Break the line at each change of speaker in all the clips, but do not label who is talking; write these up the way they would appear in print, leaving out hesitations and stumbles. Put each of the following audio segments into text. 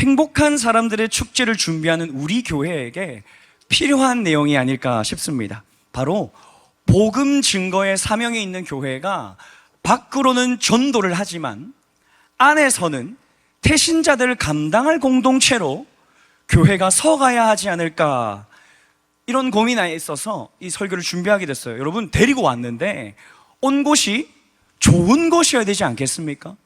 행복한 사람들의 축제를 준비하는 우리 교회에게 필요한 내용이 아닐까 싶습니다. 바로 복음 증거의 사명에 있는 교회가 밖으로는 전도를 하지만 안에서는 태신자들을 감당할 공동체로 교회가 서가야 하지 않을까, 이런 고민에 있어서 이 설교를 준비하게 됐어요. 여러분, 데리고 왔는데 온 곳이 좋은 곳이어야 되지 않겠습니까?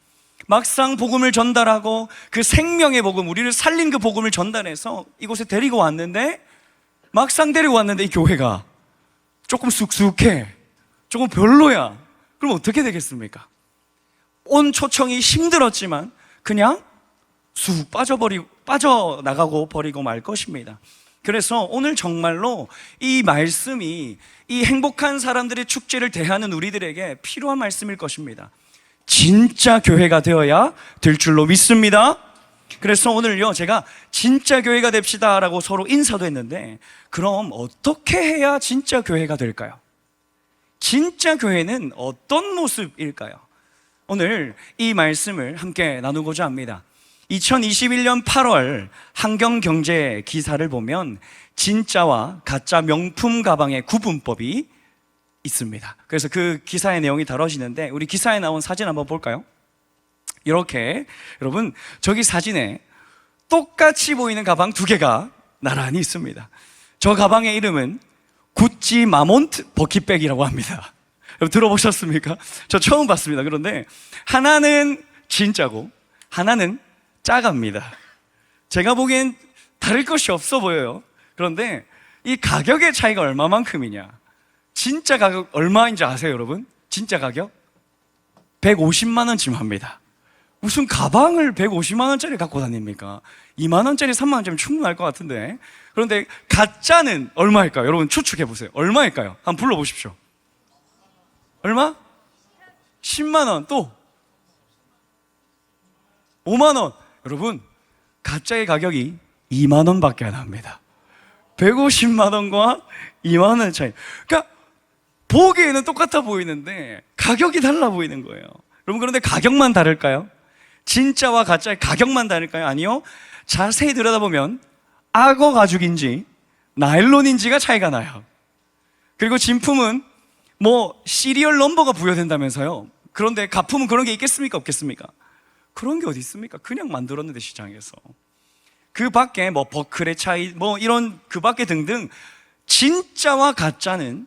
막상 복음을 전달하고 그 생명의 복음, 우리를 살린 그 복음을 전달해서 이곳에 데리고 왔는데, 막상 데리고 왔는데 이 교회가 조금 쑥쑥해, 조금 별로야. 그럼 어떻게 되겠습니까? 온 초청이 힘들었지만 그냥 쑥 빠져나가고 버리고 말 것입니다. 그래서 오늘 정말로 이 말씀이 이 행복한 사람들의 축제를 대하는 우리들에게 필요한 말씀일 것입니다. 진짜 교회가 되어야 될 줄로 믿습니다. 그래서 오늘요, 제가 진짜 교회가 됩시다 라고 서로 인사도 했는데, 그럼 어떻게 해야 진짜 교회가 될까요? 진짜 교회는 어떤 모습일까요? 오늘 이 말씀을 함께 나누고자 합니다. 2021년 8월 한경경제 기사를 보면 진짜와 가짜 명품 가방의 구분법이 있습니다. 그래서 그 기사의 내용이 다뤄지는데, 우리 기사에 나온 사진 한번 볼까요? 이렇게, 여러분, 저기 사진에 똑같이 보이는 가방 두 개가 나란히 있습니다. 저 가방의 이름은 구찌 마몬트 버킷백이라고 합니다. 여러분 들어보셨습니까? 저 처음 봤습니다. 그런데 하나는 진짜고 하나는 짜갑니다. 제가 보기엔 다를 것이 없어 보여요. 그런데 이 가격의 차이가 얼마만큼이냐, 진짜 가격 얼마인지 아세요, 여러분? 진짜 가격 150만 원쯤 합니다. 무슨 가방을 150만 원짜리 갖고 다닙니까? 2만 원짜리, 3만 원짜리 충분할 것 같은데. 그런데 가짜는 얼마일까요? 여러분 추측해 보세요. 얼마일까요? 한번 불러보십시오. 얼마? 10만 원. 또 5만 원. 여러분, 가짜의 가격이 2만 원밖에 안 합니다. 150만 원과 2만 원의 차이. 그러니까 보기에는 똑같아 보이는데 가격이 달라 보이는 거예요. 여러분, 그런데 가격만 다를까요? 진짜와 가짜의 가격만 다를까요? 아니요. 자세히 들여다보면 악어 가죽인지 나일론인지가 차이가 나요. 그리고 진품은 뭐 시리얼 넘버가 부여된다면서요. 그런데 가품은 그런 게 있겠습니까? 없겠습니까? 그런 게 어디 있습니까? 그냥 만들었는데, 시장에서. 그 밖에 뭐 버클의 차이, 뭐 이런 그 밖에 등등, 진짜와 가짜는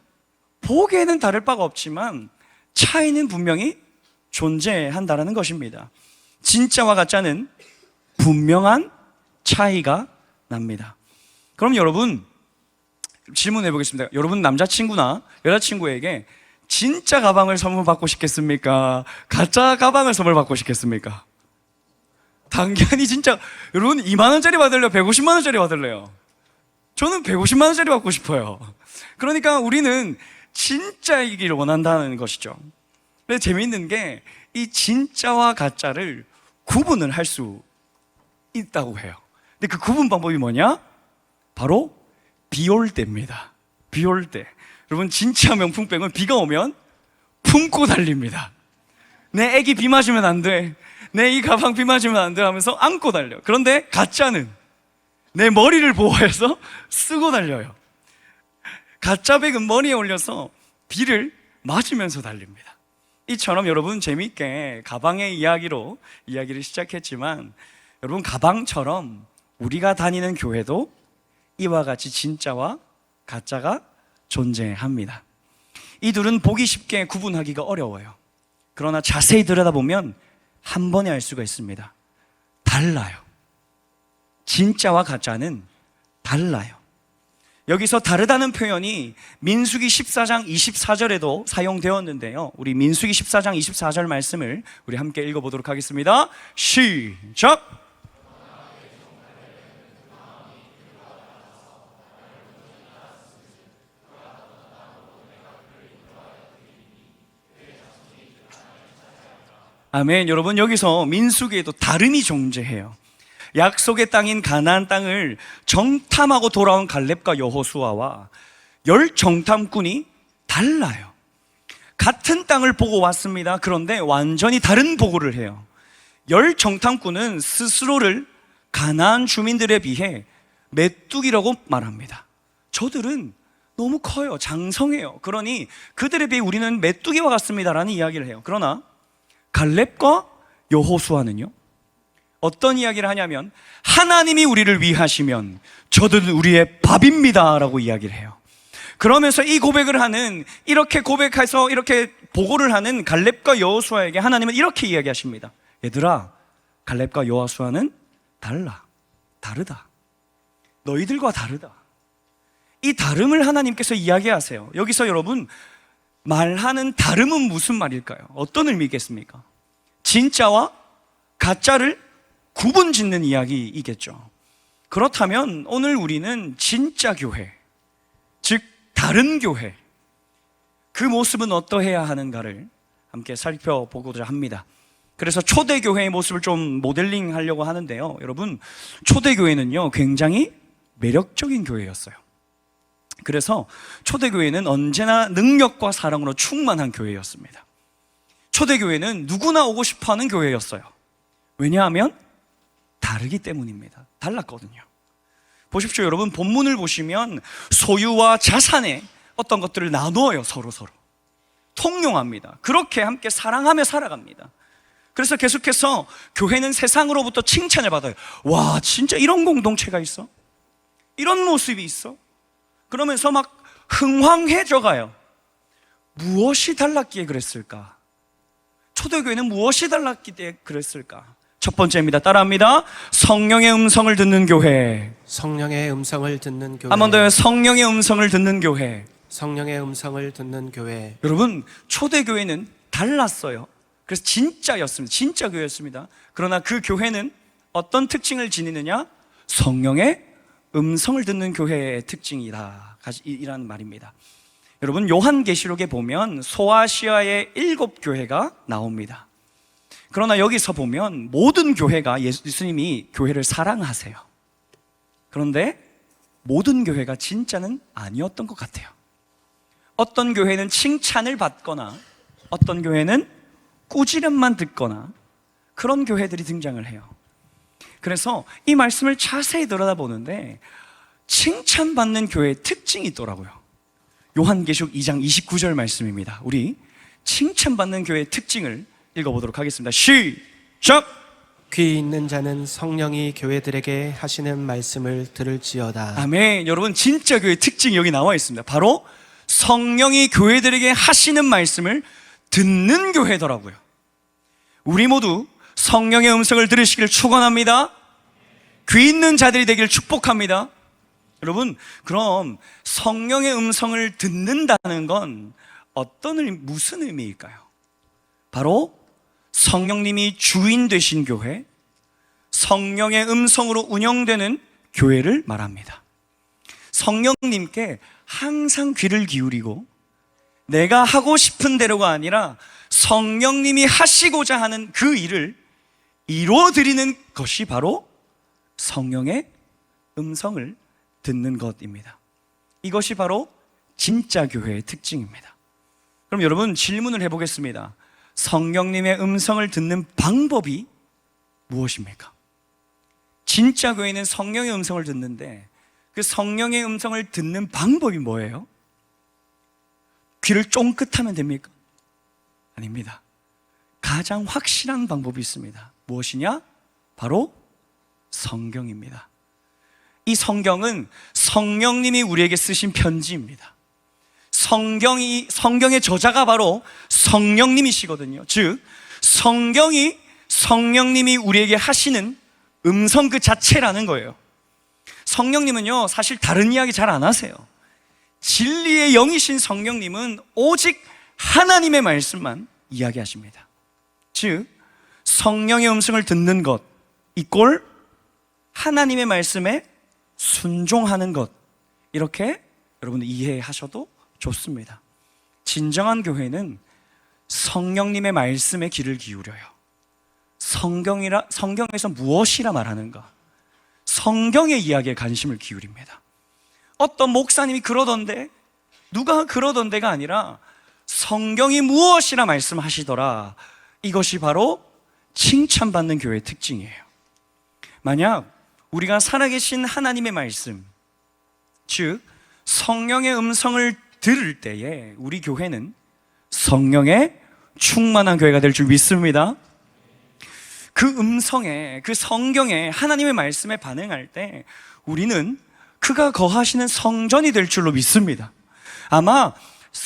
보기에는 다를 바가 없지만 차이는 분명히 존재한다는 것입니다. 진짜와 가짜는 분명한 차이가 납니다. 그럼 여러분, 질문해 보겠습니다. 여러분 남자친구나 여자친구에게 진짜 가방을 선물 받고 싶겠습니까? 가짜 가방을 선물 받고 싶겠습니까? 당연히 진짜. 여러분, 2만 원짜리 받을래요? 150만 원짜리 받을래요? 저는 150만 원짜리 받고 싶어요. 그러니까 우리는 진짜이기를 원한다는 것이죠. 근데 재미있는 게 이 진짜와 가짜를 구분을 할 수 있다고 해요. 근데 그 구분 방법이 뭐냐? 바로 비 올 때입니다. 비 올 때. 여러분, 진짜 명품백은 비가 오면 품고 달립니다. 내 애기 비 맞으면 안 돼, 내 이 가방 비 맞으면 안 돼 하면서 안고 달려. 그런데 가짜는 내 머리를 보호해서 쓰고 달려요. 가짜 백은 머리에 올려서 비를 맞으면서 달립니다. 이처럼 여러분, 재미있게 가방의 이야기로 이야기를 시작했지만, 여러분, 가방처럼 우리가 다니는 교회도 이와 같이 진짜와 가짜가 존재합니다. 이 둘은 보기 쉽게 구분하기가 어려워요. 그러나 자세히 들여다보면 한 번에 알 수가 있습니다. 달라요. 진짜와 가짜는 달라요. 여기서 다르다는 표현이 민수기 14장 24절에도 사용되었는데요. 우리 민수기 14장 24절 말씀을 우리 함께 읽어보도록 하겠습니다. 시작! 아멘. 여러분, 여기서 민수기에도 다름이 존재해요. 약속의 땅인 가나안 땅을 정탐하고 돌아온 갈렙과 여호수아와 열 정탐꾼이 달라요. 같은 땅을 보고 왔습니다. 그런데 완전히 다른 보고를 해요. 열 정탐꾼은 스스로를 가나안 주민들에 비해 메뚜기라고 말합니다. 저들은 너무 커요. 장성해요. 그러니 그들에 비해 우리는 메뚜기와 같습니다라는 이야기를 해요. 그러나 갈렙과 여호수아는요, 어떤 이야기를 하냐면 하나님이 우리를 위하시면 저들은 우리의 밥입니다 라고 이야기를 해요. 그러면서 이 고백을 하는, 이렇게 고백해서 이렇게 보고를 하는 갈렙과 여호수아에게 하나님은 이렇게 이야기하십니다. 얘들아, 갈렙과 여호수아는 다르다. 너희들과 다르다. 이 다름을 하나님께서 이야기하세요. 여기서 여러분, 말하는 다름은 무슨 말일까요? 어떤 의미겠습니까? 진짜와 가짜를 구분 짓는 이야기이겠죠. 그렇다면 오늘 우리는 진짜 교회, 즉 다른 교회, 그 모습은 어떠해야 하는가를 함께 살펴보고자 합니다. 그래서 초대교회의 모습을 좀 모델링 하려고 하는데요, 여러분, 초대교회는요 굉장히 매력적인 교회였어요. 그래서 초대교회는 언제나 능력과 사랑으로 충만한 교회였습니다. 초대교회는 누구나 오고 싶어하는 교회였어요. 왜냐하면 다르기 때문입니다. 달랐거든요. 보십시오, 여러분, 본문을 보시면 소유와 자산의 어떤 것들을 나누어요. 서로 통용합니다. 그렇게 함께 사랑하며 살아갑니다. 그래서 계속해서 교회는 세상으로부터 칭찬을 받아요. 와, 진짜 이런 공동체가 있어? 이런 모습이 있어? 그러면서 막 흥황해져 가요. 무엇이 달랐기에 그랬을까? 초대교회는 무엇이 달랐기에 그랬을까? 첫 번째입니다. 따라합니다. 성령의 음성을 듣는 교회.
성령의 음성을 듣는 교회.
한 번 더요. 성령의 음성을 듣는 교회.
성령의 음성을 듣는 교회.
여러분, 초대교회는 달랐어요. 그래서 진짜였습니다. 진짜 교회였습니다. 그러나 그 교회는 어떤 특징을 지니느냐? 성령의 음성을 듣는 교회의 특징이다, 이란 말입니다. 여러분, 요한계시록에 보면 소아시아의 7교회가 나옵니다. 그러나 여기서 보면 모든 교회가 예수님이 교회를 사랑하세요. 그런데 모든 교회가 진짜는 아니었던 것 같아요. 어떤 교회는 칭찬을 받거나 어떤 교회는 꾸지람만 듣거나 그런 교회들이 등장을 해요. 그래서 이 말씀을 자세히 들여다보는데 칭찬받는 교회의 특징이 있더라고요. 요한계시록 2장 29절 말씀입니다. 우리 칭찬받는 교회의 특징을 읽어보도록 하겠습니다. 시작!
귀 있는 자는 성령이 교회들에게 하시는 말씀을 들을지어다.
아멘. 여러분, 진짜 교회의 특징이 여기 나와 있습니다. 바로 성령이 교회들에게 하시는 말씀을 듣는 교회더라고요. 우리 모두 성령의 음성을 들으시길 축원합니다. 귀 있는 자들이 되길 축복합니다. 여러분, 그럼 성령의 음성을 듣는다는 건 무슨 의미일까요? 바로 성령님이 주인 되신 교회, 성령의 음성으로 운영되는 교회를 말합니다. 성령님께 항상 귀를 기울이고 내가 하고 싶은 대로가 아니라 성령님이 하시고자 하는 그 일을 이루어드리는 것이 바로 성령의 음성을 듣는 것입니다. 이것이 바로 진짜 교회의 특징입니다. 그럼 여러분, 질문을 해보겠습니다. 성령님의 음성을 듣는 방법이 무엇입니까? 진짜 교회는 성령의 음성을 듣는데 그 성령의 음성을 듣는 방법이 뭐예요? 귀를 쫑긋하면 됩니까? 아닙니다. 가장 확실한 방법이 있습니다. 무엇이냐? 바로 성경입니다. 이 성경은 성령님이 우리에게 쓰신 편지입니다. 성경의 저자가 바로 성령님이시거든요. 즉, 성경이 성령님이 우리에게 하시는 음성 그 자체라는 거예요. 성령님은요, 사실 다른 이야기 잘 안 하세요. 진리의 영이신 성령님은 오직 하나님의 말씀만 이야기하십니다. 즉, 성령의 음성을 듣는 것 이꼴 하나님의 말씀에 순종하는 것, 이렇게 여러분들 이해하셔도 좋습니다. 진정한 교회는 성령님의 말씀에 귀를 기울여요. 성경에서 무엇이라 말하는가, 성경의 이야기에 관심을 기울입니다. 어떤 목사님이 그러던데, 누가 그러던데가 아니라 성경이 무엇이라 말씀하시더라, 이것이 바로 칭찬받는 교회의 특징이에요. 만약 우리가 살아계신 하나님의 말씀, 즉 성령의 음성을 들을 때에 우리 교회는 성령의 충만한 교회가 될 줄 믿습니다. 그 음성에, 그 성경에, 하나님의 말씀에 반응할 때 우리는 그가 거하시는 성전이 될 줄로 믿습니다. 아마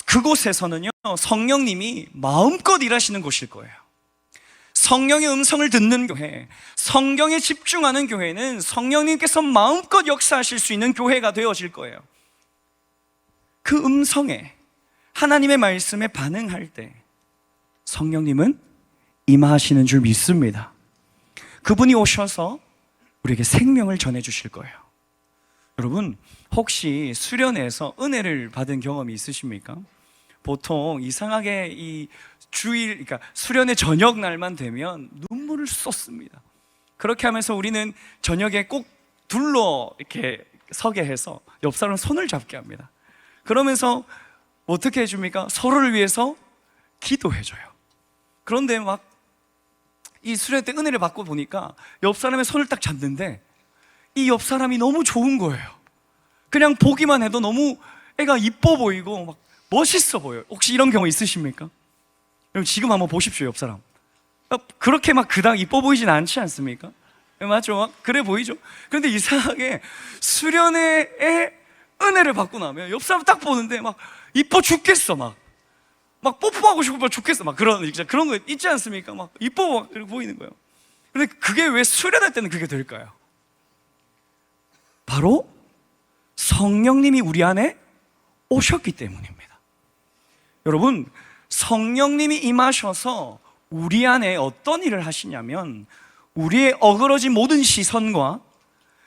그곳에서는요, 성령님이 마음껏 일하시는 곳일 거예요. 성령의 음성을 듣는 교회, 성경에 집중하는 교회는 성령님께서 마음껏 역사하실 수 있는 교회가 되어질 거예요. 그 음성에, 하나님의 말씀에 반응할 때 성령님은 임하시는 줄 믿습니다. 그분이 오셔서 우리에게 생명을 전해주실 거예요. 여러분, 혹시 수련회에서 은혜를 받은 경험이 있으십니까? 보통 이상하게 이 주일, 그러니까 수련회 저녁 날만 되면 눈물을 쏟습니다. 그렇게 하면서 우리는 저녁에 꼭 둘러 이렇게 서게 해서 옆 사람 손을 잡게 합니다. 그러면서 어떻게 해줍니까? 서로를 위해서 기도해줘요. 그런데 막 이 수련회 때 은혜를 받고 보니까 옆 사람의 손을 딱 잡는데 이 옆 사람이 너무 좋은 거예요. 그냥 보기만 해도 너무 애가 이뻐 보이고 막 멋있어 보여요. 혹시 이런 경우 있으십니까? 여러분 지금 한번 보십시오, 옆 사람. 그렇게 막 그닥 이뻐 보이진 않지 않습니까? 맞죠? 그래 보이죠? 그런데 이상하게 수련회에 은혜를 받고 나면 옆 사람 딱 보는데 막 이뻐 죽겠어, 막 뽀뽀하고 싶어 죽겠어, 막 그런 거 있지 않습니까? 막 이뻐 보이는 거예요. 근데 그게 왜 수련회 때는 그게 될까요? 바로 성령님이 우리 안에 오셨기 때문입니다. 여러분, 성령님이 임하셔서 우리 안에 어떤 일을 하시냐면 우리의 어그러진 모든 시선과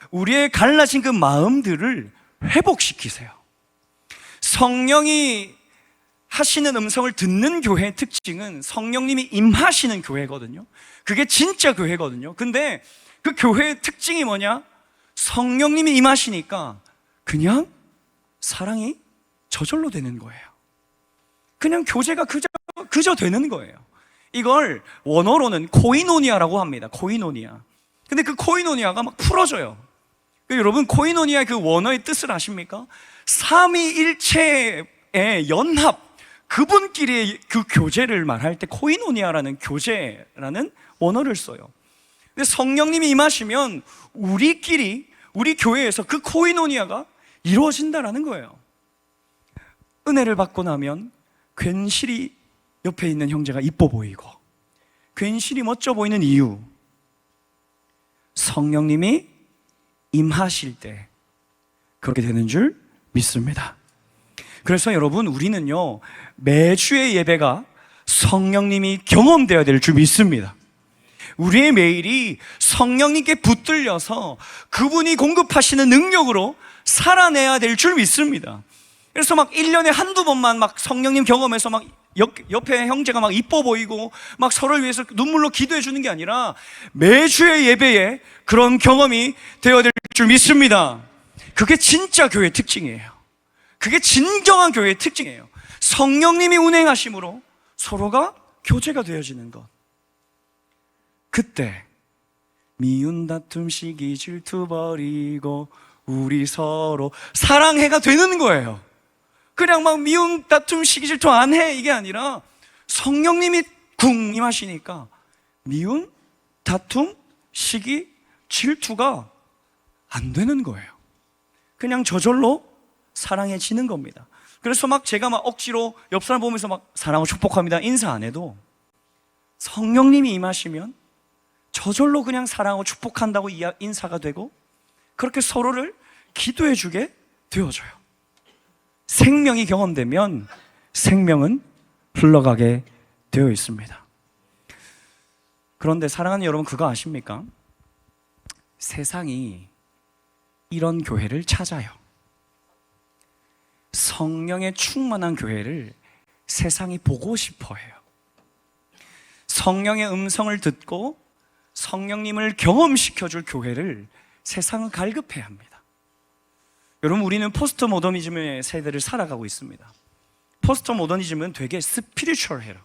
우리의 갈라진 그 마음들을 회복시키세요. 성령이 하시는 음성을 듣는 교회의 특징은 성령님이 임하시는 교회거든요. 그게 진짜 교회거든요. 근데 그 교회의 특징이 뭐냐? 성령님이 임하시니까 그냥 사랑이 저절로 되는 거예요. 그냥 교제가 그저 되는 거예요. 이걸 원어로는 코이노니아라고 합니다. 코이노니아. 근데 그 코이노니아가 막 풀어져요. 여러분, 코이노니아의 그 원어의 뜻을 아십니까? 삼위일체의 연합, 그분끼리의 그 교제를 말할 때 코이노니아라는 교제라는 원어를 써요. 근데 성령님이 임하시면 우리끼리, 우리 교회에서 그 코이노니아가 이루어진다라는 거예요. 은혜를 받고 나면 괜시리 옆에 있는 형제가 이뻐 보이고 괜시리 멋져 보이는 이유, 성령님이 임하실 때 그렇게 되는 줄 믿습니다. 그래서 여러분, 우리는요 매주의 예배가 성령님이 경험되어야 될 줄 믿습니다. 우리의 매일이 성령님께 붙들려서 그분이 공급하시는 능력으로 살아내야 될 줄 믿습니다. 그래서 막 1년에 한두 번만 막 성령님 경험해서 막 옆에 형제가 막 이뻐 보이고 막 서로를 위해서 눈물로 기도해 주는 게 아니라 매주의 예배에 그런 경험이 되어야 될 줄 믿습니다. 그게 진짜 교회의 특징이에요. 그게 진정한 교회의 특징이에요. 성령님이 운행하심으로 서로가 교제가 되어지는 것. 그때 미운 다툼 시기 질투 버리고 우리 서로 사랑해가 되는 거예요. 그냥 막 미운 다툼 시기 질투 안 해 이게 아니라 성령님이 쿵 임하시니까 미운 다툼 시기 질투가 안 되는 거예요. 그냥 저절로 사랑해지는 겁니다. 그래서 막 제가 막 억지로 옆 사람 보면서 막 사랑하고 축복합니다 인사 안 해도 성령님이 임하시면 저절로 그냥 사랑하고 축복한다고 인사가 되고 그렇게 서로를 기도해 주게 되어져요. 생명이 경험되면 생명은 흘러가게 되어 있습니다. 그런데 사랑하는 여러분, 그거 아십니까? 세상이 이런 교회를 찾아요. 성령의 충만한 교회를 세상이 보고 싶어 해요. 성령의 음성을 듣고 성령님을 경험시켜줄 교회를 세상은 갈급해야 합니다. 여러분, 우리는 포스트 모더니즘의 세대를 살아가고 있습니다. 포스트 모더니즘은 되게 스피리추얼해요.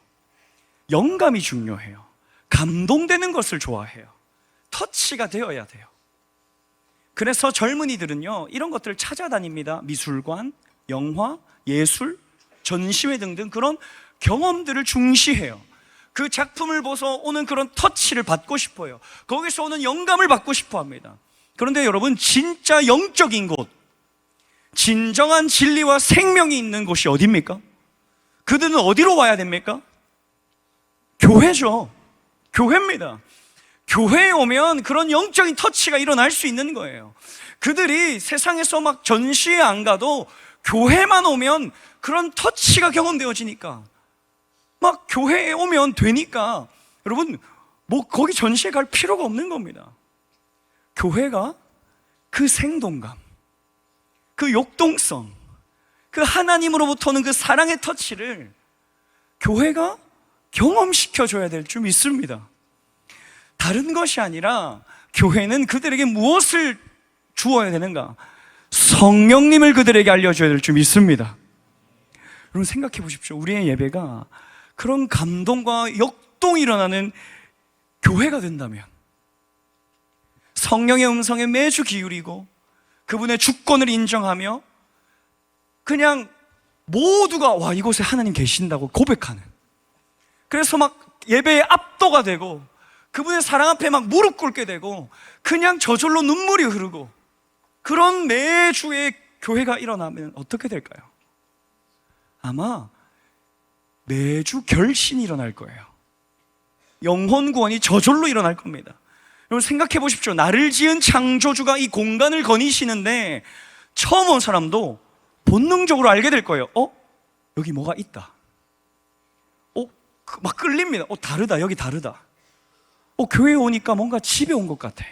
영감이 중요해요. 감동되는 것을 좋아해요. 터치가 되어야 돼요. 그래서 젊은이들은요, 이런 것들을 찾아다닙니다. 미술관, 영화, 예술, 전시회 등등 그런 경험들을 중시해요. 그 작품을 보서 오는 그런 터치를 받고 싶어요. 거기서 오는 영감을 받고 싶어 합니다. 그런데 여러분, 진짜 영적인 곳, 진정한 진리와 생명이 있는 곳이 어디입니까? 그들은 어디로 와야 됩니까? 교회죠. 교회입니다. 교회에 오면 그런 영적인 터치가 일어날 수 있는 거예요. 그들이 세상에서 막 전시회 안 가도 교회만 오면 그런 터치가 경험되어지니까, 막 교회에 오면 되니까, 여러분, 뭐 거기 전시회 갈 필요가 없는 겁니다. 교회가 그 생동감, 그 역동성, 그 하나님으로부터 오는 그 사랑의 터치를 교회가 경험시켜줘야 될 줄 믿습니다. 다른 것이 아니라 교회는 그들에게 무엇을 주어야 되는가? 성령님을 그들에게 알려줘야 될 줄 믿습니다. 여러분, 생각해 보십시오. 우리의 예배가 그런 감동과 역동이 일어나는 교회가 된다면, 성령의 음성에 매주 기울이고 그분의 주권을 인정하며 그냥 모두가 와, 이곳에 하나님 계신다고 고백하는, 그래서 막 예배에 압도가 되고 그분의 사랑 앞에 막 무릎 꿇게 되고 그냥 저절로 눈물이 흐르고, 그런 매주의 교회가 일어나면 어떻게 될까요? 아마 매주 결신이 일어날 거예요. 영혼 구원이 저절로 일어날 겁니다. 여러분, 생각해 보십시오. 나를 지은 창조주가 이 공간을 거니시는데 처음 온 사람도 본능적으로 알게 될 거예요. 여기 뭐가 있다. 막 끌립니다. 다르다. 여기 다르다. 교회에 오니까 뭔가 집에 온 것 같아.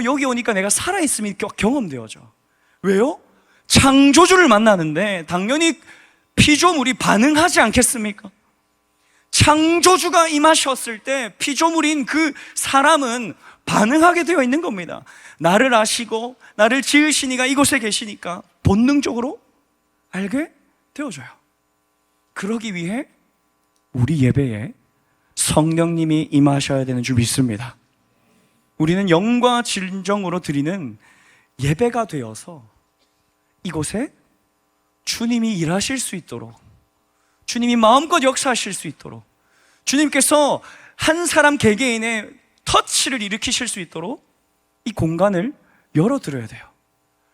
여기 오니까 내가 살아있음이 경험되어져. 왜요? 창조주를 만나는데 당연히 피조물이 반응하지 않겠습니까? 창조주가 임하셨을 때 피조물인 그 사람은 반응하게 되어 있는 겁니다. 나를 아시고 나를 지으신 이가 이곳에 계시니까 본능적으로 알게 되어져요. 그러기 위해 우리 예배에 성령님이 임하셔야 되는 줄 믿습니다. 우리는 영과 진정으로 드리는 예배가 되어서 이곳에 주님이 일하실 수 있도록, 주님이 마음껏 역사하실 수 있도록, 주님께서 한 사람 개개인의 터치를 일으키실 수 있도록 이 공간을 열어드려야 돼요.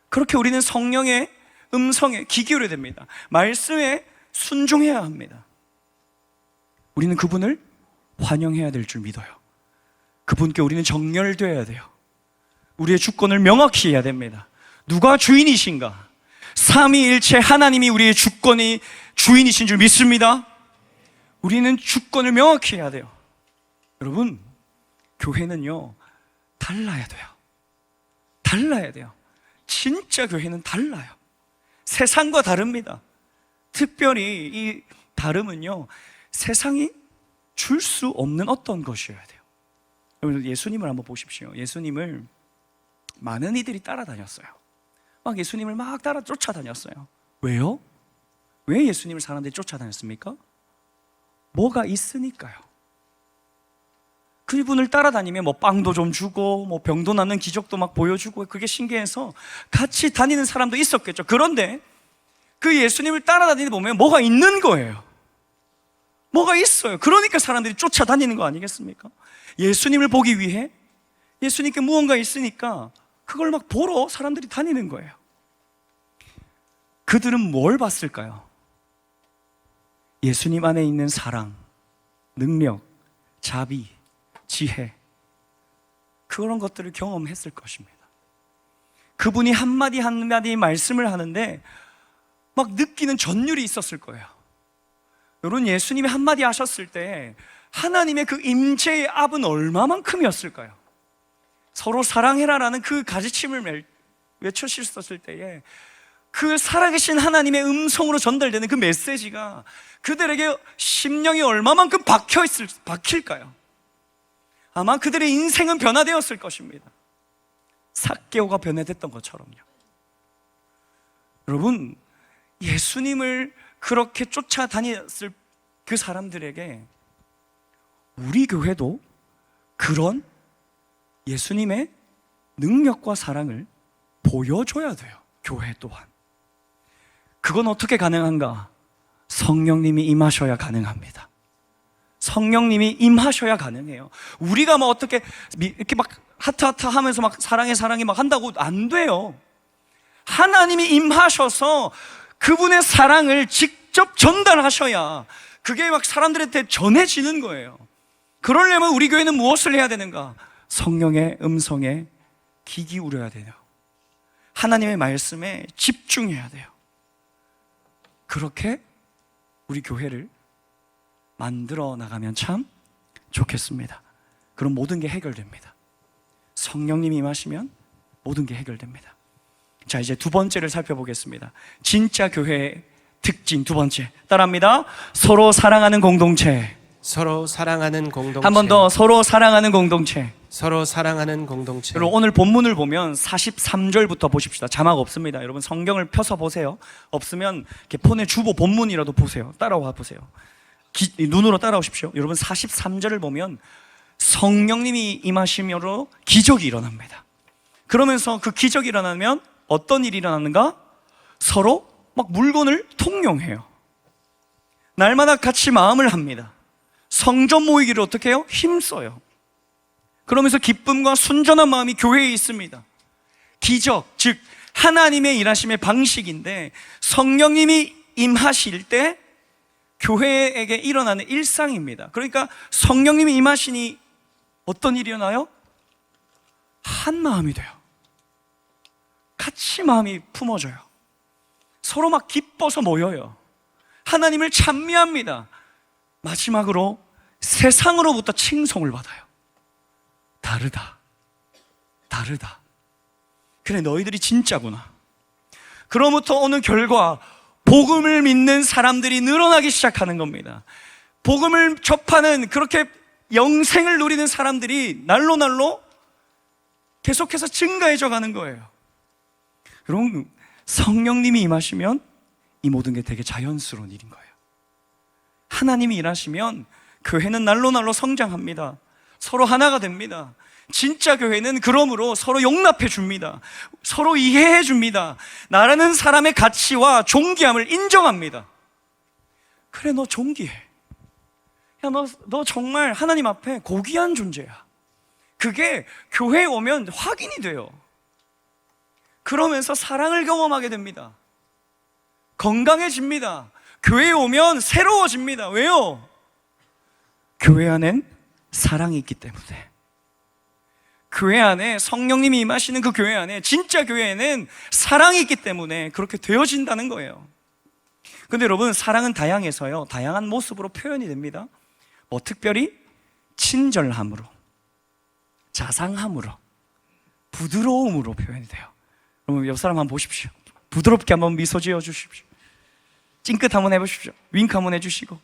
그렇게 우리는 성령의 음성에 귀 기울여야 됩니다. 말씀에 순종해야 합니다. 우리는 그분을 환영해야 될 줄 믿어요. 그분께 우리는 정렬되어야 돼요. 우리의 주권을 명확히 해야 됩니다. 누가 주인이신가? 삼위일체 하나님이 우리의 주권이 주인이신 줄 믿습니다. 우리는 주권을 명확히 해야 돼요. 여러분, 교회는요, 달라야 돼요. 달라야 돼요. 진짜 교회는 달라요. 세상과 다릅니다. 특별히 이 다름은요, 세상이 줄 수 없는 어떤 것이어야 돼요. 여러분, 예수님을 한번 보십시오. 예수님을 많은 이들이 따라다녔어요. 막 예수님을 막 따라 쫓아다녔어요. 왜요? 왜 예수님을 사람들이 쫓아다녔습니까? 뭐가 있으니까요. 그분을 따라다니면 뭐 빵도 좀 주고 뭐 병도 낫는 기적도 막 보여주고, 그게 신기해서 같이 다니는 사람도 있었겠죠. 그런데 그 예수님을 따라다니다 보면 뭐가 있는 거예요. 뭐가 있어요. 그러니까 사람들이 쫓아다니는 거 아니겠습니까? 예수님을 보기 위해, 예수님께 무언가 있으니까 그걸 막 보러 사람들이 다니는 거예요. 그들은 뭘 봤을까요? 예수님 안에 있는 사랑, 능력, 자비, 지혜, 그런 것들을 경험했을 것입니다. 그분이 한마디 한마디 말씀을 하는데 막 느끼는 전율이 있었을 거예요. 여러분, 예수님이 한마디 하셨을 때 하나님의 그 임재의 압은 얼마만큼이었을까요? 서로 사랑해라라는 그 가르침을 외쳐주셨을 때에 그 살아계신 하나님의 음성으로 전달되는 그 메시지가 그들에게 심령이 얼마만큼 박힐까요? 아마 그들의 인생은 변화되었을 것입니다. 삭개오가 변화됐던 것처럼요. 여러분, 예수님을 그렇게 쫓아다녔을 그 사람들에게 우리 교회도 그런 예수님의 능력과 사랑을 보여줘야 돼요. 교회 또한. 그건 어떻게 가능한가? 성령님이 임하셔야 가능합니다. 성령님이 임하셔야 가능해요. 우리가 뭐 어떻게 이렇게 막 하트 하면서 막 사랑해 막 한다고 안 돼요. 하나님이 임하셔서 그분의 사랑을 직접 전달하셔야 그게 막 사람들한테 전해지는 거예요. 그러려면 우리 교회는 무엇을 해야 되는가? 성령의 음성에 귀 기울여야 돼요. 하나님의 말씀에 집중해야 돼요. 그렇게 우리 교회를 만들어 나가면 참 좋겠습니다. 그럼 모든 게 해결됩니다. 성령님이 임하시면 모든 게 해결됩니다. 자, 이제 두 번째를 살펴보겠습니다. 진짜 교회의 특징 두 번째, 따라합니다. 서로 사랑하는 공동체.
서로 사랑하는 공동체.
한 번 더, 서로 사랑하는 공동체.
서로 사랑하는 공동체.
여러분, 오늘 본문을 보면 43절부터 보십시다. 자막 없습니다. 여러분, 성경을 펴서 보세요. 없으면 이렇게 폰에 주보 본문이라도 보세요. 따라와 보세요. 눈으로 따라오십시오. 여러분, 43절을 보면 성령님이 임하심으로 기적이 일어납니다. 그러면서 그 기적이 일어나면 어떤 일이 일어나는가? 서로 막 물건을 통용해요. 날마다 같이 마음을 합니다. 성전 모이기를 어떻게 해요? 힘써요. 그러면서 기쁨과 순전한 마음이 교회에 있습니다. 기적, 즉 하나님의 일하심의 방식인데, 성령님이 임하실 때 교회에게 일어나는 일상입니다. 그러니까 성령님이 임하시니 어떤 일이 일어나요? 한 마음이 돼요. 같이 마음이 품어져요. 서로 막 기뻐서 모여요. 하나님을 찬미합니다. 마지막으로 세상으로부터 칭송을 받아요. 다르다. 그래, 너희들이 진짜구나. 그로부터 오는 결과, 복음을 믿는 사람들이 늘어나기 시작하는 겁니다. 복음을 접하는, 그렇게 영생을 누리는 사람들이 날로 계속해서 증가해져 가는 거예요. 여러분, 성령님이 임하시면 이 모든 게 되게 자연스러운 일인 거예요. 하나님이 일하시면 교회는 날로 성장합니다. 서로 하나가 됩니다. 진짜 교회는 그러므로 서로 용납해 줍니다. 서로 이해해 줍니다. 나라는 사람의 가치와 존귀함을 인정합니다. 그래, 너 존귀해. 야, 너 정말 하나님 앞에 고귀한 존재야. 그게 교회에 오면 확인이 돼요. 그러면서 사랑을 경험하게 됩니다. 건강해집니다. 교회에 오면 새로워집니다. 왜요? 교회 안엔 사랑이 있기 때문에. 교회 안에 성령님이 임하시는 그 교회 안에, 진짜 교회에는 사랑이 있기 때문에 그렇게 되어진다는 거예요. 근데 여러분, 사랑은 다양해서요, 다양한 모습으로 표현이 됩니다. 뭐 특별히 친절함으로, 자상함으로, 부드러움으로 표현이 돼요. 여러분, 옆 사람 한번 보십시오. 부드럽게 한번 미소 지어 주십시오. 찡긋 한번 해보십시오. 윙크 한번 해주시고.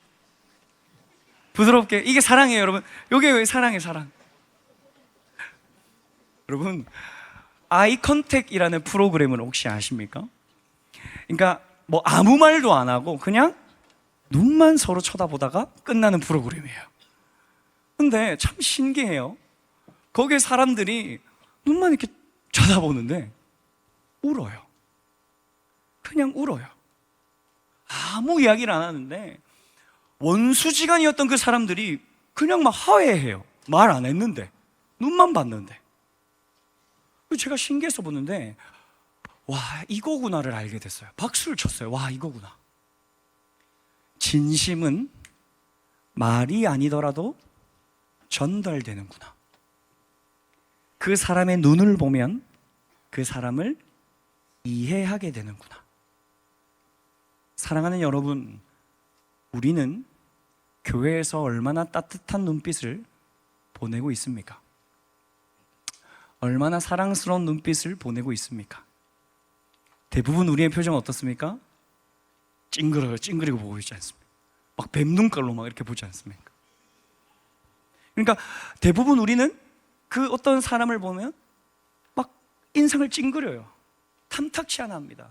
부드럽게. 이게 사랑이에요, 여러분. 이게 왜 사랑이에요, 사랑. 여러분, 아이 컨택이라는 프로그램을 혹시 아십니까? 그러니까 뭐 아무 말도 안 하고 그냥 눈만 서로 쳐다보다가 끝나는 프로그램이에요. 근데 참 신기해요. 거기에 사람들이 눈만 이렇게 쳐다보는데 울어요. 그냥 울어요. 아무 이야기를 안 하는데 원수지간이었던 그 사람들이 그냥 막 화해해요. 말 안 했는데, 눈만 봤는데. 제가 신기해서 보는데, 와, 이거구나를 알게 됐어요. 박수를 쳤어요. 와, 이거구나. 진심은 말이 아니더라도 전달되는구나. 그 사람의 눈을 보면 그 사람을 이해하게 되는구나. 사랑하는 여러분, 우리는 교회에서 얼마나 따뜻한 눈빛을 보내고 있습니까? 얼마나 사랑스러운 눈빛을 보내고 있습니까? 대부분 우리의 표정은 어떻습니까? 찡그리고 보고 있지 않습니까? 막 뱀 눈깔로 막 이렇게 보지 않습니까? 그러니까 대부분 우리는 그 어떤 사람을 보면 막 인상을 찡그려요. 탐탁치 않아 합니다.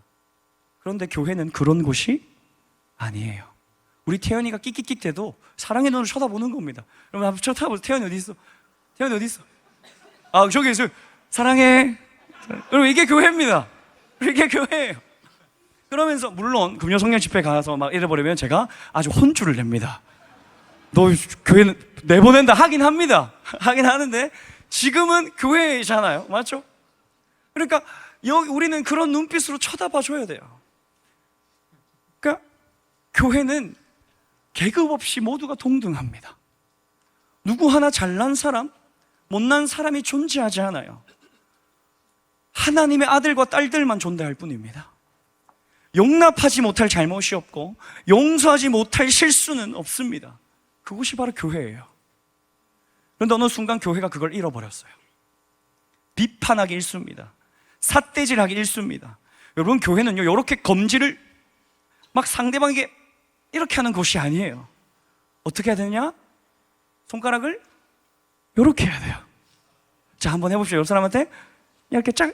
그런데 교회는 그런 곳이 아니에요. 우리 태연이가 끽끽끽 돼도 사랑의 눈을 쳐다보는 겁니다. 여러분, 한번 쳐다보세요. 태연이 어디 있어? 태연이 어디 있어? 아, 저기 있어요. 사랑해. 여러분, 이게 교회입니다. 이게 교회예요. 그러면서 물론 금요 성령 집회 가서 막 이래버리면 제가 아주 혼쭐을 냅니다. 너 교회는 내보낸다 하긴 합니다. 하긴 하는데 지금은 교회잖아요. 맞죠? 그러니까 여기 우리는 그런 눈빛으로 쳐다봐 줘야 돼요. 그러니까 교회는 계급 없이 모두가 동등합니다. 누구 하나 잘난 사람, 못난 사람이 존재하지 않아요. 하나님의 아들과 딸들만 존재할 뿐입니다. 용납하지 못할 잘못이 없고 용서하지 못할 실수는 없습니다. 그것이 바로 교회예요. 그런데 어느 순간 교회가 그걸 잃어버렸어요. 비판하기 일쑤입니다. 삿대질하기 일쑤입니다. 여러분, 교회는요 이렇게 검지를 막 상대방에게 이렇게 하는 곳이 아니에요. 어떻게 해야 되느냐? 손가락을 이렇게 해야 돼요. 자, 한번 해봅시다. 옆 사람한테 이렇게 쫙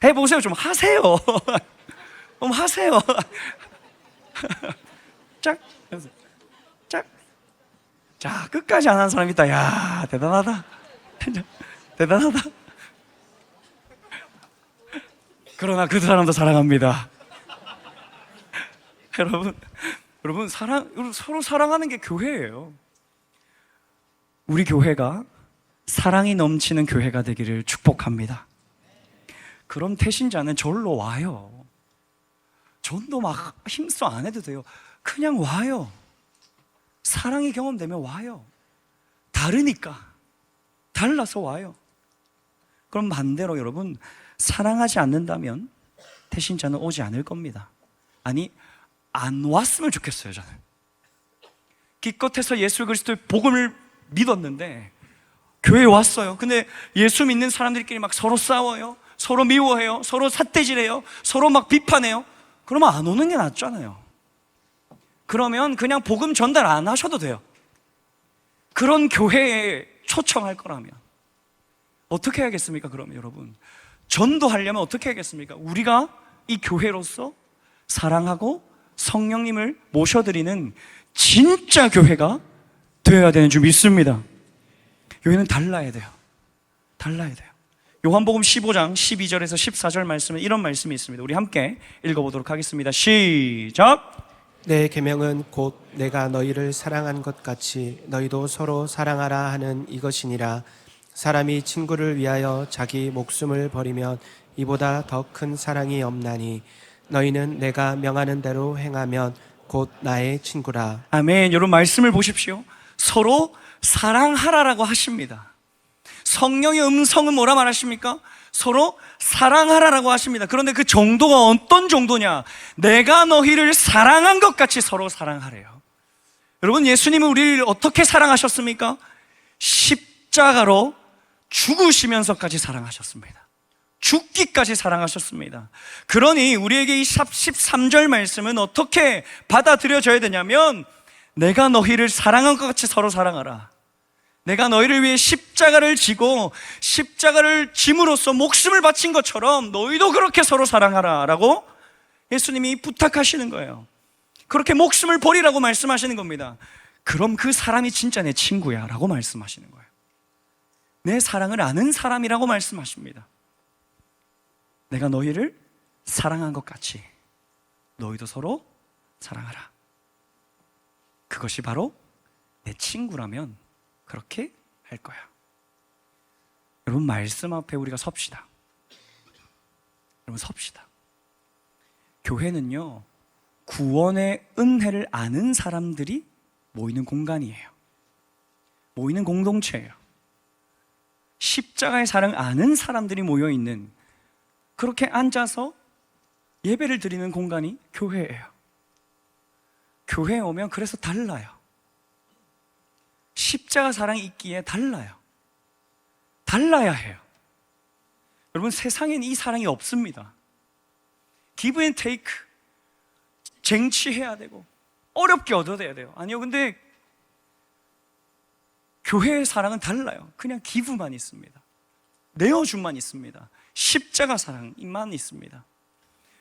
해보세요. 좀 하세요. 좀 하세요. 쫙, 쫙. 자, 끝까지 안 하는 사람 있다. 야, 대단하다. 대단하다. 그러나 그 사람도 사랑합니다. 여러분 서로 사랑하는 게 교회예요. 우리 교회가 사랑이 넘치는 교회가 되기를 축복합니다. 그럼 태신자는 절로 와요. 전도 막 힘써 안 해도 돼요. 그냥 와요. 사랑이 경험되면 와요. 다르니까. 달라서 와요. 그럼 반대로 여러분, 사랑하지 않는다면 태신자는 오지 않을 겁니다. 아니, 안 왔으면 좋겠어요. 저는 기껏해서 예수 그리스도의 복음을 믿었는데 교회에 왔어요. 근데 예수 믿는 사람들끼리 막 서로 싸워요. 서로 미워해요. 서로 삿대질해요. 서로 막 비판해요. 그러면 안 오는 게 낫잖아요. 그러면 그냥 복음 전달 안 하셔도 돼요. 그런 교회에 초청할 거라면 어떻게 해야겠습니까? 그러면 여러분, 전도하려면 어떻게 해야겠습니까? 우리가 이 교회로서 사랑하고 성령님을 모셔드리는 진짜 교회가 되어야 되는 줄 믿습니다. 교회는 달라야 돼요. 달라야 돼요. 요한복음 15장 12절에서 14절 말씀에 이런 말씀이 있습니다. 우리 함께 읽어보도록 하겠습니다. 시작.
내 계명은 곧 내가 너희를 사랑한 것 같이 너희도 서로 사랑하라 하는 이것이니라. 사람이 친구를 위하여 자기 목숨을 버리면 이보다 더 큰 사랑이 없나니 너희는 내가 명하는 대로 행하면 곧 나의 친구라.
아멘. 여러분, 말씀을 보십시오. 서로 사랑하라라고 하십니다. 성령의 음성은 뭐라 말하십니까? 서로 사랑하라라고 하십니다. 그런데 그 정도가 어떤 정도냐? 내가 너희를 사랑한 것 같이 서로 사랑하래요. 여러분, 예수님은 우리를 어떻게 사랑하셨습니까? 십자가로 죽으시면서까지 사랑하셨습니다. 죽기까지 사랑하셨습니다. 그러니 우리에게 이 13절 말씀은 어떻게 받아들여져야 되냐면, 내가 너희를 사랑한 것 같이 서로 사랑하라. 내가 너희를 위해 십자가를 지고 십자가를 짐으로써 목숨을 바친 것처럼 너희도 그렇게 서로 사랑하라 라고 예수님이 부탁하시는 거예요. 그렇게 목숨을 버리라고 말씀하시는 겁니다. 그럼 그 사람이 진짜 내 친구야 라고 말씀하시는 거예요. 내 사랑을 아는 사람이라고 말씀하십니다. 내가 너희를 사랑한 것 같이 너희도 서로 사랑하라. 그것이 바로 내 친구라면 그렇게 할 거야. 여러분, 말씀 앞에 우리가 섭시다. 여러분, 섭시다. 교회는요, 구원의 은혜를 아는 사람들이 모이는 공간이에요. 모이는 공동체예요. 십자가의 사랑 아는 사람들이 모여있는, 그렇게 앉아서 예배를 드리는 공간이 교회예요. 교회에 오면 그래서 달라요. 십자가 사랑이 있기에 달라요. 달라야 해요. 여러분, 세상엔 이 사랑이 없습니다. give and take, 쟁취해야 되고 어렵게 얻어내야 돼요. 아니요, 근데 교회의 사랑은 달라요. 그냥 기부만 있습니다. 내어줌만 있습니다. 십자가 사랑만 있습니다.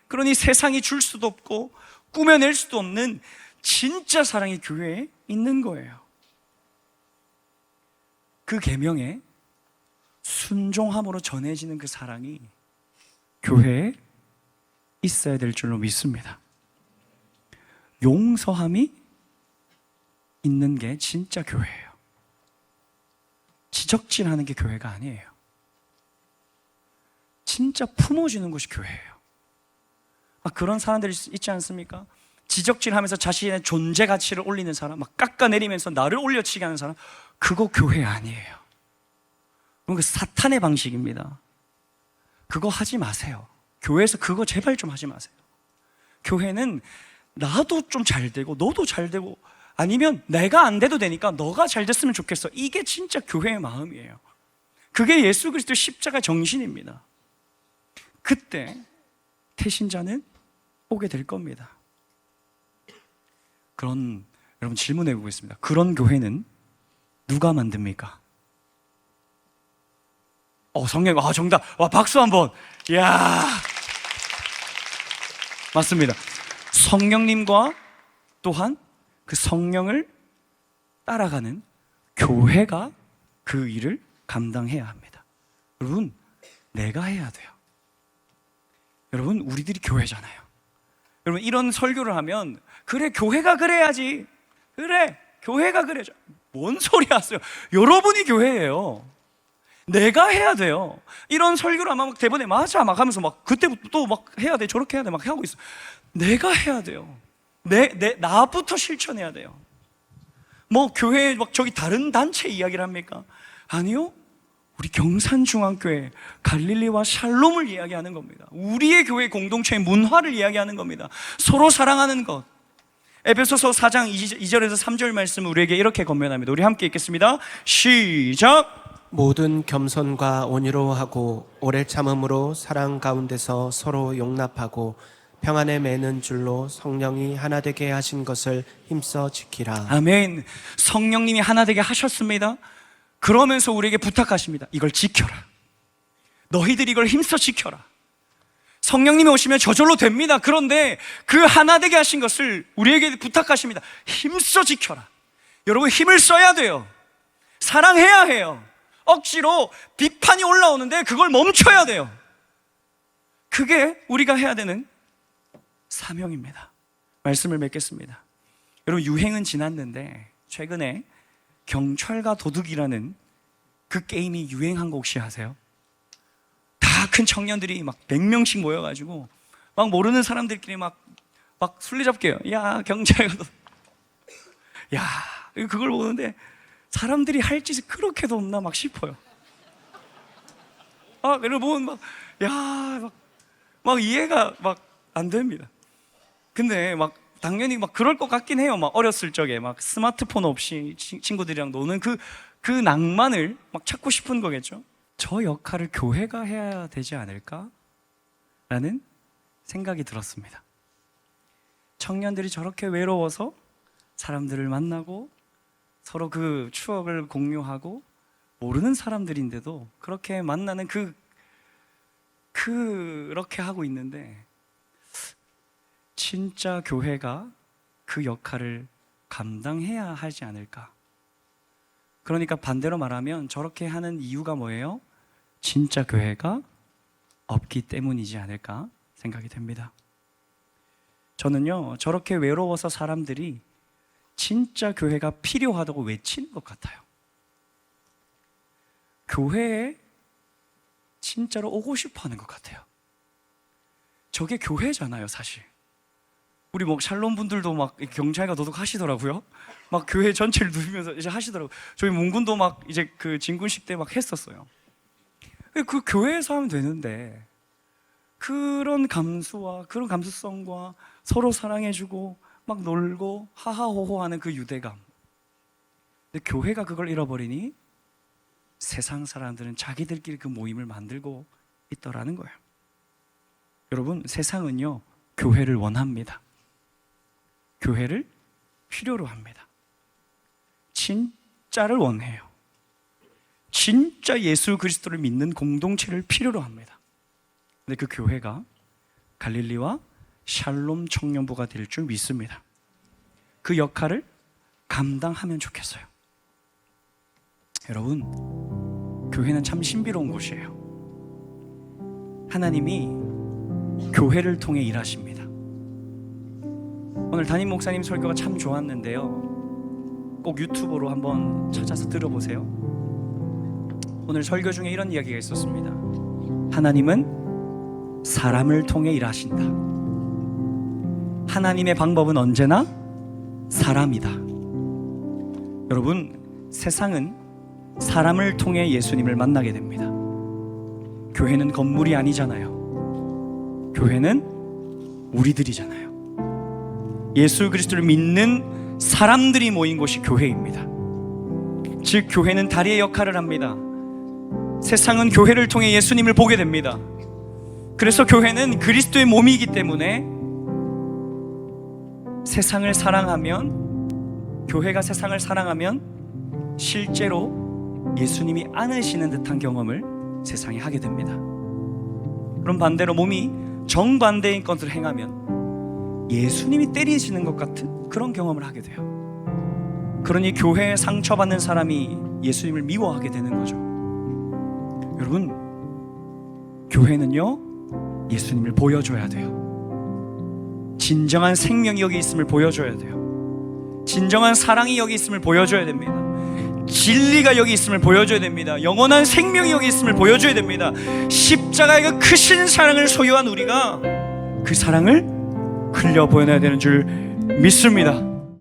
그러니 세상이 줄 수도 없고 꾸며낼 수도 없는 진짜 사랑이 교회에 있는 거예요. 그 계명에 순종함으로 전해지는 그 사랑이 교회에 있어야 될 줄로 믿습니다. 용서함이 있는 게 진짜 교회예요. 지적질하는 게 교회가 아니에요. 진짜 품어주는 것이 교회예요. 그런 사람들이 있지 않습니까? 지적질하면서 자신의 존재 가치를 올리는 사람, 막 깎아내리면서 나를 올려치게 하는 사람, 그거 교회 아니에요. 그건 그 사탄의 방식입니다. 그거 하지 마세요. 교회에서 그거 제발 좀 하지 마세요. 교회는 나도 좀 잘 되고 너도 잘 되고, 아니면 내가 안 돼도 되니까 너가 잘 됐으면 좋겠어. 이게 진짜 교회의 마음이에요. 그게 예수 그리스도의 십자가 정신입니다. 그때 태신자는 오게 될 겁니다. 그런, 여러분 질문해 보겠습니다. 그런 교회는 누가 만듭니까? 성령, 정답. 박수 한번. 이야. 맞습니다. 성령님과 또한 그 성령을 따라가는 교회가 그 일을 감당해야 합니다. 여러분, 내가 해야 돼요. 여러분, 우리들이 교회잖아요. 여러분, 이런 설교를 하면, 그래, 교회가 그래야지. 그래, 교회가 그래야지. 뭔 소리 하세요? 여러분이 교회예요. 내가 해야 돼요. 이런 설교를 하면 대본에 맞아 막 하면서 막 그때부터 또 막 해야 돼, 저렇게 해야 돼 막 하고 있어. 내가 해야 돼요. 나부터 실천해야 돼요. 뭐 교회 막 저기 다른 단체 이야기를 합니까? 아니요. 우리 경산중앙교회 갈릴리와 샬롬을 이야기하는 겁니다. 우리의 교회 공동체의 문화를 이야기하는 겁니다. 서로 사랑하는 것. 에베소서 4장 2절에서 3절 말씀을 우리에게 이렇게 권면합니다. 우리 함께 읽겠습니다. 시작.
모든 겸손과 온유로 하고 오래 참음으로 사랑 가운데서 서로 용납하고 평안에 매는 줄로 성령이 하나 되게 하신 것을 힘써 지키라.
아멘. 성령님이 하나 되게 하셨습니다. 그러면서 우리에게 부탁하십니다. 이걸 지켜라. 너희들이 이걸 힘써 지켜라. 성령님이 오시면 저절로 됩니다. 그런데 그 하나 되게 하신 것을 우리에게 부탁하십니다. 힘써 지켜라. 여러분, 힘을 써야 돼요. 사랑해야 해요. 억지로 비판이 올라오는데 그걸 멈춰야 돼요. 그게 우리가 해야 되는 사명입니다. 말씀을 맺겠습니다. 여러분, 유행은 지났는데 최근에 경찰과 도둑이라는 그 게임이 유행한 거 혹시 아세요? 다 큰 청년들이 막 100명씩 모여가지고 막 모르는 사람들끼리 막 술래잡기 해요. 야, 경찰과 도둑. 야, 그걸 보는데 사람들이 할 짓이 그렇게도 없나 막 싶어요. 여러분, 막 이해가 막 안 됩니다. 근데 막 당연히 막 그럴 것 같긴 해요. 막 어렸을 적에 막 스마트폰 없이 친구들이랑 노는 그 낭만을 막 찾고 싶은 거겠죠. 저 역할을 교회가 해야 되지 않을까라는 생각이 들었습니다. 청년들이 저렇게 외로워서 사람들을 만나고 서로 그 추억을 공유하고 모르는 사람들인데도 그렇게 만나는 그렇게 하고 있는데, 진짜 교회가 그 역할을 감당해야 하지 않을까. 그러니까 반대로 말하면 저렇게 하는 이유가 뭐예요? 진짜 교회가 없기 때문이지 않을까 생각이 됩니다. 저는요, 저렇게 외로워서 사람들이 진짜 교회가 필요하다고 외치는 것 같아요. 교회에 진짜로 오고 싶어 하는 것 같아요. 저게 교회잖아요, 사실. 우리 뭐 샬롬 분들도 막 경찰과 도둑 하시더라고요. 막 교회 전체를 누비면서 이제 하시더라고요. 저희 문군도 막 이제 그 진군식 때 막 했었어요. 그 교회에서 하면 되는데, 그런 감수와 그런 감수성과 서로 사랑해주고 막 놀고 하하호호 하는 그 유대감. 근데 교회가 그걸 잃어버리니 세상 사람들은 자기들끼리 그 모임을 만들고 있더라는 거예요. 여러분, 세상은요, 교회를 원합니다. 교회를 필요로 합니다. 진짜를 원해요. 진짜 예수 그리스도를 믿는 공동체를 필요로 합니다. 근데 그 교회가 갈릴리와 샬롬 청년부가 될 줄 믿습니다. 그 역할을 감당하면 좋겠어요. 여러분, 교회는 참 신비로운 곳이에요. 하나님이 교회를 통해 일하십니다. 오늘 담임 목사님 설교가 참 좋았는데요, 꼭 유튜브로 한번 찾아서 들어보세요. 오늘 설교 중에 이런 이야기가 있었습니다. 하나님은 사람을 통해 일하신다. 하나님의 방법은 언제나 사람이다. 여러분, 세상은 사람을 통해 예수님을 만나게 됩니다. 교회는 건물이 아니잖아요. 교회는 우리들이잖아요. 예수 그리스도를 믿는 사람들이 모인 곳이 교회입니다. 즉, 교회는 다리의 역할을 합니다. 세상은 교회를 통해 예수님을 보게 됩니다. 그래서 교회는 그리스도의 몸이기 때문에 세상을 사랑하면, 교회가 세상을 사랑하면 실제로 예수님이 안으시는 듯한 경험을 세상에 하게 됩니다. 그럼 반대로 몸이 정반대인 것을 행하면 예수님이 때리시는 것 같은 그런 경험을 하게 돼요. 그러니 교회에 상처받는 사람이 예수님을 미워하게 되는 거죠. 여러분, 교회는요, 예수님을 보여줘야 돼요. 진정한 생명이 여기 있음을 보여줘야 돼요. 진정한 사랑이 여기 있음을 보여줘야 됩니다. 진리가 여기 있음을 보여줘야 됩니다. 영원한 생명이 여기 있음을 보여줘야 됩니다. 십자가의 그 크신 사랑을 소유한 우리가 그 사랑을 흘려 보여야 되는 줄 믿습니다.